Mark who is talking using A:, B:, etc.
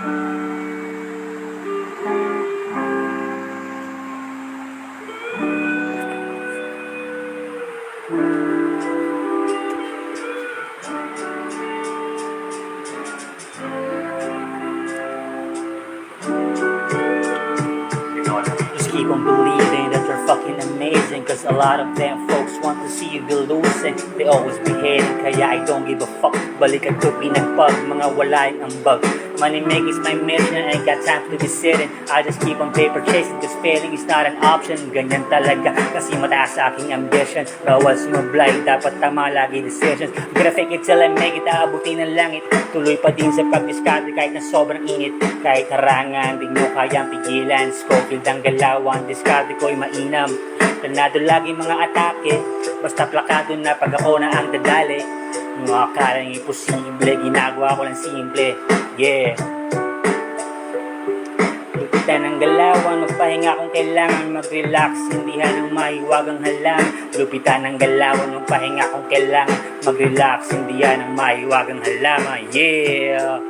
A: Just keep on believing that you're fucking amazing, cause a lot of them folks want to see you be losing. They always be hating, kaya I don't give a fuck. Balikan ko pinagpag, mga wala yung ambag. Money making is my mission, I ain't got time to be sitting. I just keep on paper chasing, cause failing is not an option. Ganyan talaga, kasi mataas sa aking ambition. Bawal sumablay, dapat tama lagi decisions. I'm gonna fake it till I make it, aabutin ng langit. Tuloy pa din sa pag-discard kahit na sobrang init. Kahit harangan, di mo kayang pigilan. Scofield ang galawan, discard ko'y mainam. Planado lagi mga atake, basta plakado na pag ako na ang dadali. Mga akalang imposible, ginagawa ko lang simple. Yeah. Lupitan ng galawan, magpahinga kung kailangan. Mag-relax, hindi halong mahiwagang halang. Lupitan ng galawan, magpahinga kung kailangan. Mag-relax, hindi yan ang mahiwagang halaman. Yeah.